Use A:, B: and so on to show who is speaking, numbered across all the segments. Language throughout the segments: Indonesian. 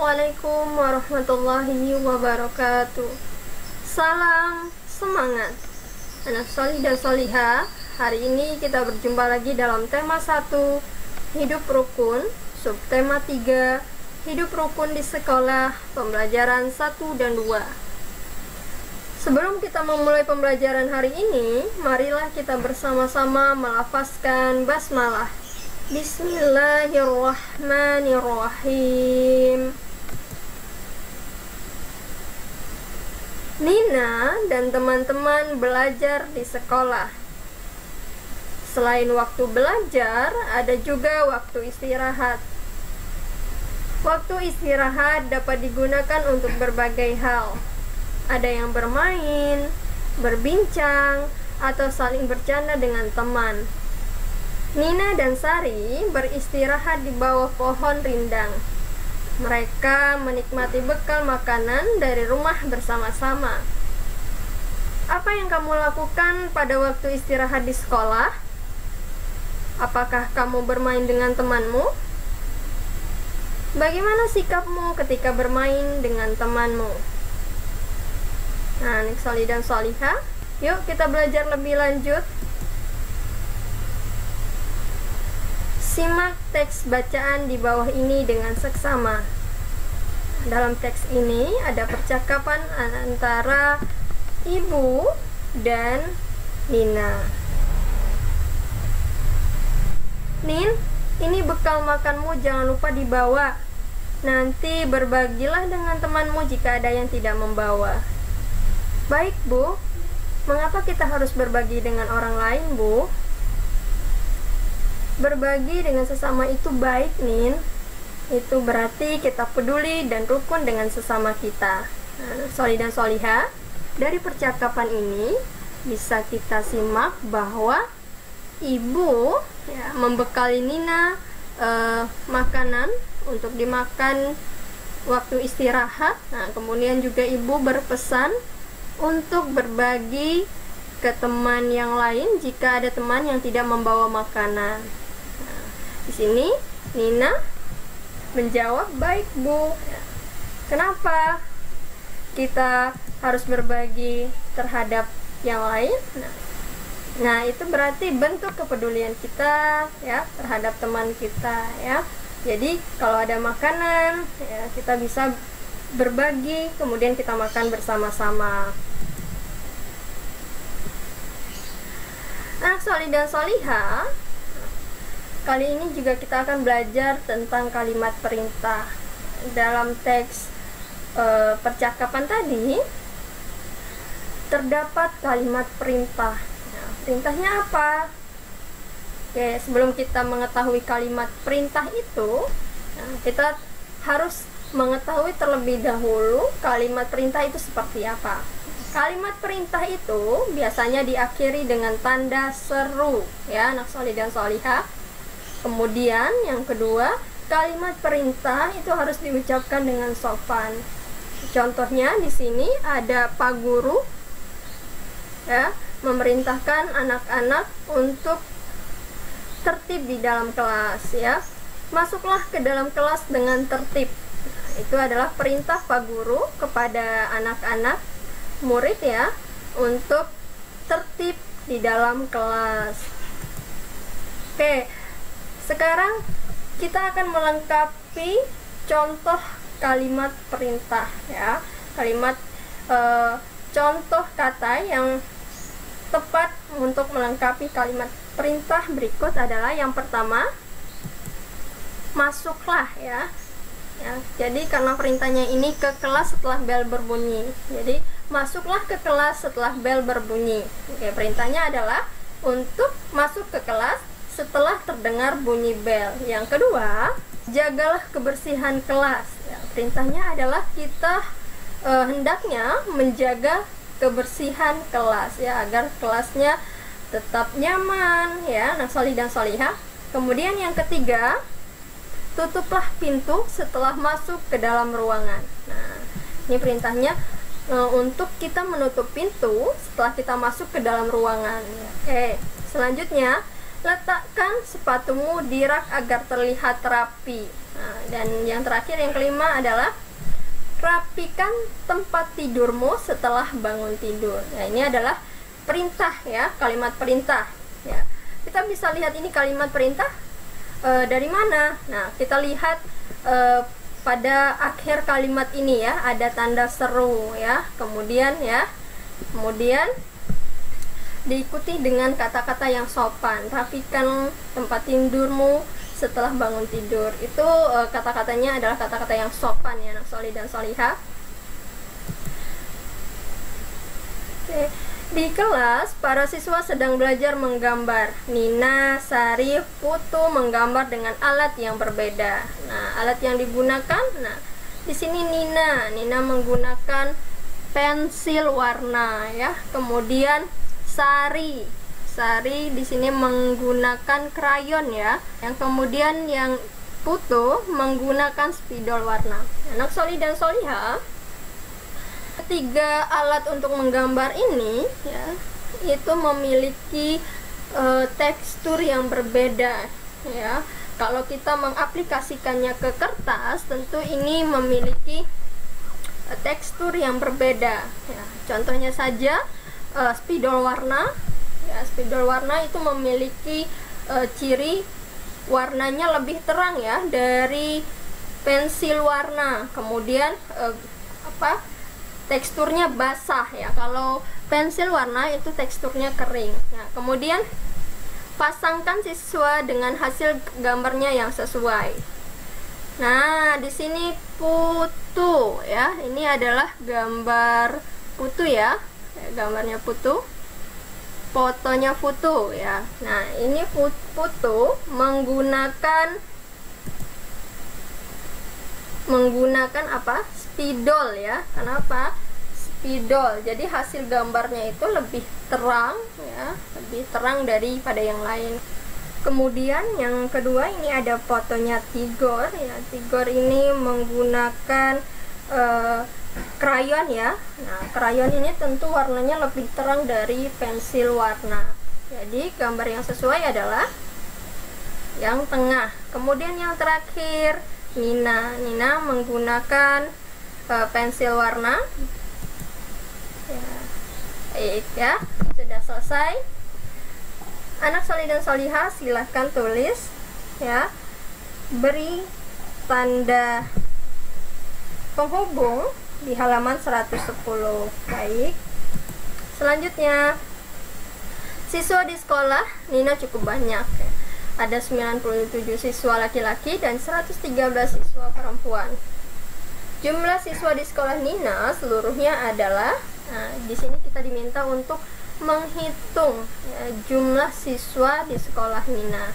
A: Assalamualaikum warahmatullahi wabarakatuh. Salam semangat anak solih dan solihah. Hari ini kita berjumpa lagi dalam tema 1 hidup rukun, subtema 3 hidup rukun di sekolah, pembelajaran 1 dan 2. Sebelum kita memulai pembelajaran hari ini, marilah kita bersama-sama melafazkan basmalah. Bismillahirrahmanirrahim. Nina dan teman-teman belajar di sekolah. Selain waktu belajar, ada juga waktu istirahat. Waktu istirahat dapat digunakan untuk berbagai hal. Ada yang bermain, berbincang, atau saling bercanda dengan teman. Nina dan Sari beristirahat di bawah pohon rindang. Mereka menikmati bekal makanan dari rumah bersama-sama. Apa yang kamu lakukan pada waktu istirahat di sekolah? Apakah kamu bermain dengan temanmu? Bagaimana sikapmu ketika bermain dengan temanmu? Nah, anak solih dan solihah, yuk kita belajar lebih lanjut. Simak teks bacaan di bawah ini dengan seksama. Dalam teks ini ada percakapan antara ibu dan Nina. Nin, ini bekal makanmu, jangan lupa dibawa. Nanti berbagilah dengan temanmu jika ada yang tidak membawa. Baik, Bu. Mengapa kita harus berbagi dengan orang lain, Bu? Berbagi dengan sesama itu baik, Nin. Itu berarti kita peduli dan rukun dengan sesama kita. Nah, solih dan solihah, dari percakapan ini bisa kita simak bahwa ibu membekali Nina makanan untuk dimakan waktu istirahat. Nah, kemudian juga ibu berpesan untuk berbagi ke teman yang lain jika ada teman yang tidak membawa makanan. Nah, di sini Nina menjawab, baik, Bu. Kenapa kita harus berbagi terhadap yang lain? Nah, itu berarti bentuk kepedulian kita ya terhadap teman kita ya. Jadi kalau ada makanan ya, kita bisa berbagi, kemudian kita makan bersama-sama. Anak solih dan solihah, kali ini juga kita akan belajar tentang kalimat perintah. Dalam teks percakapan tadi terdapat kalimat perintah. Nah, perintahnya apa? Oke, sebelum kita mengetahui kalimat perintah itu, nah, kita harus mengetahui terlebih dahulu kalimat perintah itu seperti apa. Kalimat perintah itu biasanya diakhiri dengan tanda seru ya, anak solih dan solihah. Kemudian yang kedua, kalimat perintah itu harus diucapkan dengan sopan. Contohnya di sini ada Pak Guru ya, memerintahkan anak-anak untuk tertib di dalam kelas ya. Masuklah ke dalam kelas dengan tertib. Nah, itu adalah perintah Pak Guru kepada anak-anak murid ya untuk tertib di dalam kelas. Oke. Sekarang kita akan melengkapi contoh kalimat perintah ya. Kalimat contoh kata yang tepat untuk melengkapi kalimat perintah berikut adalah yang pertama, masuklah ya. Jadi karena perintahnya ini ke kelas setelah bel berbunyi. Jadi masuklah ke kelas setelah bel berbunyi. Oke, perintahnya adalah untuk masuk ke kelas setelah terdengar bunyi bel. Yang kedua, jagalah kebersihan kelas ya, perintahnya adalah kita hendaknya menjaga kebersihan kelas ya, agar kelasnya tetap nyaman ya, anak solih dan solihah. Kemudian yang ketiga, tutuplah pintu setelah masuk ke dalam ruangan. Nah, ini perintahnya untuk kita menutup pintu setelah kita masuk ke dalam ruangan. Oke, selanjutnya Letakkan sepatumu di rak agar terlihat rapi. Nah, dan yang terakhir, yang kelima adalah rapikan tempat tidurmu setelah bangun tidur. Nah, ini adalah perintah ya, kalimat perintah ya. Kita bisa lihat ini kalimat perintah dari mana? Nah, kita lihat pada akhir kalimat ini ya, ada tanda seru ya. Kemudian diikuti dengan kata-kata yang sopan. Rapikan tempat tidurmu setelah bangun tidur. Itu kata-katanya adalah kata-kata yang sopan ya, anak solih dan solihah. Oke. Di kelas, para siswa sedang belajar menggambar. Nina, Sari, Putu menggambar dengan alat yang berbeda. Nah, alat yang digunakan, nah, di sini Nina menggunakan pensil warna ya. Kemudian Sari di sini menggunakan krayon ya. Yang kemudian yang Putu menggunakan spidol warna. Anak solih dan solihah, ketiga alat untuk menggambar ini ya, itu memiliki tekstur yang berbeda ya. Kalau kita mengaplikasikannya ke kertas, tentu ini memiliki tekstur yang berbeda ya. Contohnya saja spidol warna ya. Spidol warna itu memiliki ciri warnanya lebih terang ya dari pensil warna. Kemudian teksturnya basah ya. Kalau pensil warna itu teksturnya kering. Nah, kemudian pasangkan siswa dengan hasil gambarnya yang sesuai. Nah, di sini Putu ya. Ini adalah gambar Putu ya. Gambarnya Putu. Fotonya Putu ya. Nah, ini Putu menggunakan apa? Spidol ya. Kenapa? Spidol. Jadi hasil gambarnya itu lebih terang ya, lebih terang daripada yang lain. Kemudian yang kedua, ini ada fotonya Tigor ya. Tigor ini menggunakan krayon ya. Nah, krayon ini tentu warnanya lebih terang dari pensil warna. Jadi gambar yang sesuai adalah yang tengah. Kemudian yang terakhir, Nina menggunakan pensil warna ya. Sudah selesai. Anak solih dan solihah, silahkan tulis ya, beri tanda penghubung di halaman 110. Baik, selanjutnya, siswa di sekolah Nina cukup banyak ya. Ada 97 siswa laki-laki dan 113 siswa perempuan. Jumlah siswa di sekolah Nina seluruhnya adalah, nah, di sini kita diminta untuk menghitung ya, jumlah siswa di sekolah Nina.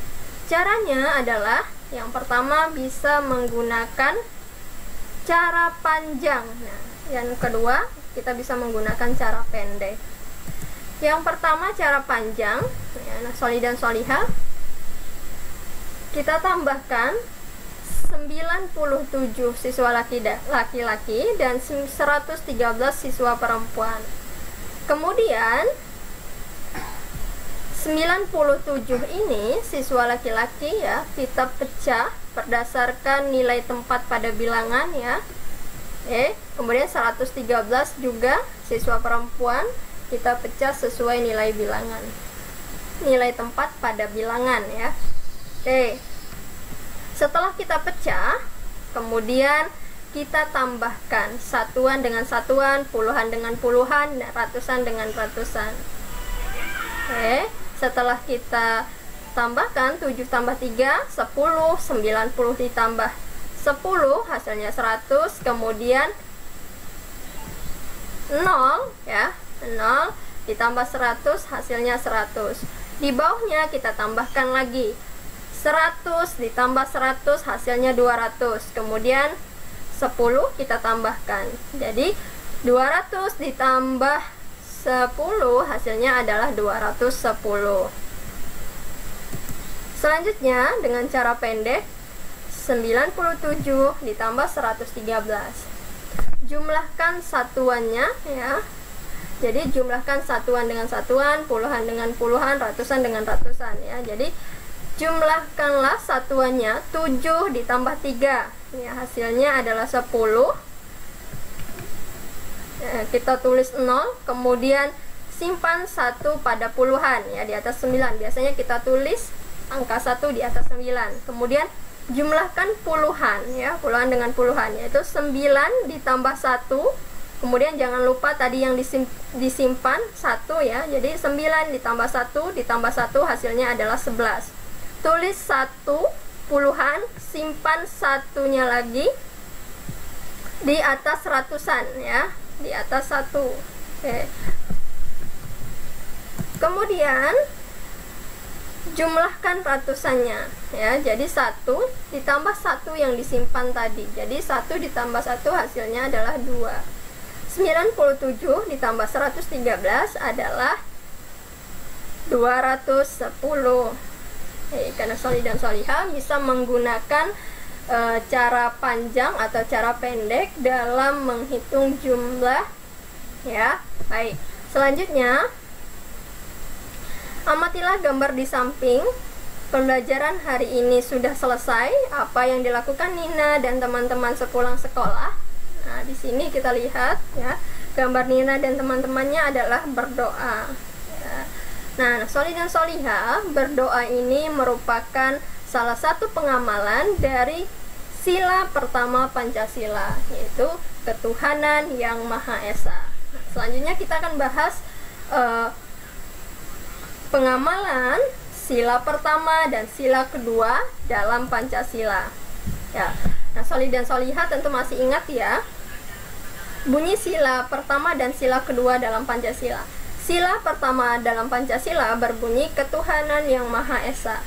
A: Caranya adalah, yang pertama bisa menggunakan cara panjang. Nah, yang kedua kita bisa menggunakan cara pendek. Yang pertama cara panjang ya, anak solih dan solihah, kita tambahkan 97 siswa laki-laki dan 113 siswa perempuan. Kemudian 97 ini siswa laki-laki ya, kita pecah berdasarkan nilai tempat pada bilangan ya. Kemudian 113 juga siswa perempuan, kita pecah sesuai nilai bilangan, nilai tempat pada bilangan ya. Setelah kita pecah, kemudian kita tambahkan satuan dengan satuan, puluhan dengan puluhan, ratusan dengan ratusan. Setelah kita tambahkan 7 tambah 3, 10, 90 ditambah 10 hasilnya 100, kemudian 0 ya, 0 ditambah 100 hasilnya 100. Di bawahnya kita tambahkan lagi 100 ditambah 100 hasilnya 200. Kemudian 10 kita tambahkan. Jadi 200 ditambah 10 hasilnya adalah 210. Selanjutnya dengan cara pendek, 97 ditambah 113. Jumlahkan satuannya ya. Jadi jumlahkan satuan dengan satuan, puluhan dengan puluhan, ratusan dengan ratusan ya. Jadi jumlahkanlah satuannya 7 ditambah 3 ya, hasilnya adalah 10. Kita tulis 0, kemudian simpan 1 pada puluhan ya, di atas 9. Biasanya kita tulis angka 1 di atas 9. Kemudian jumlahkan puluhan ya, puluhan dengan puluhan, yaitu 9 ditambah 1. Kemudian jangan lupa tadi yang disimpan 1 ya. Jadi 9 ditambah 1 ditambah 1 hasilnya adalah 11. Tulis 1 puluhan, simpan satunya lagi di atas ratusan ya, di atas 1. Oke. Kemudian jumlahkan ratusannya ya. Jadi 1 ditambah 1 yang disimpan tadi. Jadi 1 ditambah 1 hasilnya adalah 2. 97 ditambah 113 adalah 210. Karena Sholih dan Sholihah bisa menggunakan cara panjang atau cara pendek dalam menghitung jumlah ya. Baik, selanjutnya amatilah gambar di samping. Pembelajaran hari ini sudah selesai. Apa yang dilakukan Nina dan teman-teman sepulang sekolah? Nah, di sini kita lihat ya, gambar Nina dan teman-temannya adalah berdoa ya. Nah, Sholih dan Sholihah, berdoa ini merupakan salah satu pengamalan dari sila pertama Pancasila, yaitu ketuhanan yang Maha Esa. Nah, selanjutnya kita akan bahas pengamalan sila pertama dan sila kedua dalam Pancasila ya. Nah, Sholih dan Sholihah tentu masih ingat ya bunyi sila pertama dan sila kedua dalam Pancasila. Sila pertama dalam Pancasila berbunyi ketuhanan yang Maha Esa.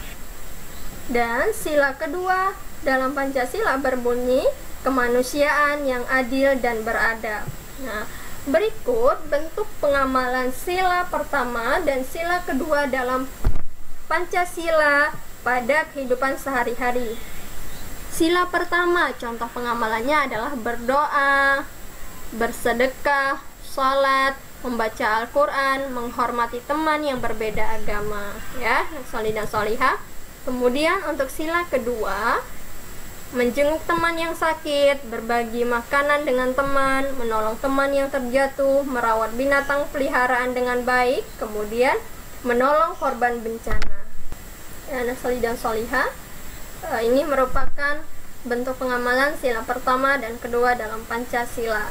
A: Dan sila kedua dalam Pancasila berbunyi kemanusiaan yang adil dan beradab. Nah, berikut bentuk pengamalan sila pertama dan sila kedua dalam Pancasila pada kehidupan sehari-hari. Sila pertama, contoh pengamalannya adalah berdoa, bersedekah, sholat, membaca Al-Quran, menghormati teman yang berbeda agama ya, Sholih dan Sholihah. Kemudian untuk sila kedua, menjenguk teman yang sakit, berbagi makanan dengan teman, menolong teman yang terjatuh, merawat binatang peliharaan dengan baik, kemudian menolong korban bencana ya. Nah, Sholih dan Sholihah, ini merupakan bentuk pengamalan sila pertama dan kedua dalam Pancasila.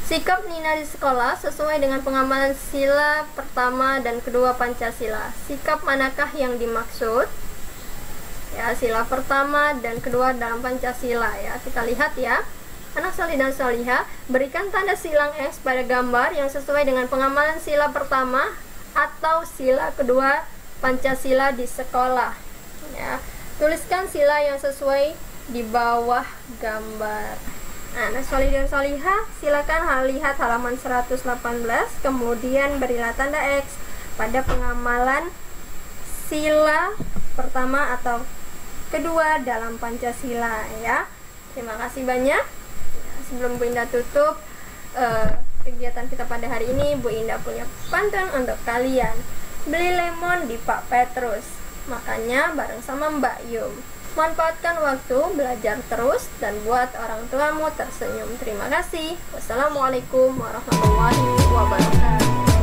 A: Sikap Nina di sekolah sesuai dengan pengamalan sila pertama dan kedua Pancasila. Sikap manakah yang dimaksud? Ya, sila pertama dan kedua dalam Pancasila ya. Kita lihat ya. Anak Sholih dan Sholihah, berikan tanda silang X pada gambar yang sesuai dengan pengamalan sila pertama atau sila kedua Pancasila di sekolah ya. Tuliskan sila yang sesuai di bawah gambar. Nah, Sholih dan Sholihah, silakan lihat halaman 118, kemudian berilah tanda X pada pengamalan sila pertama atau kedua dalam Pancasila ya. Terima kasih banyak. Sebelum Bu Indah tutup kegiatan kita pada hari ini, Bu Indah punya pantun untuk kalian. Beli lemon di Pak Petrus, makannya bareng sama Mbak Yum. Manfaatkan waktu, belajar terus, dan buat orang tuamu tersenyum. Terima kasih. Wassalamualaikum warahmatullahi wabarakatuh.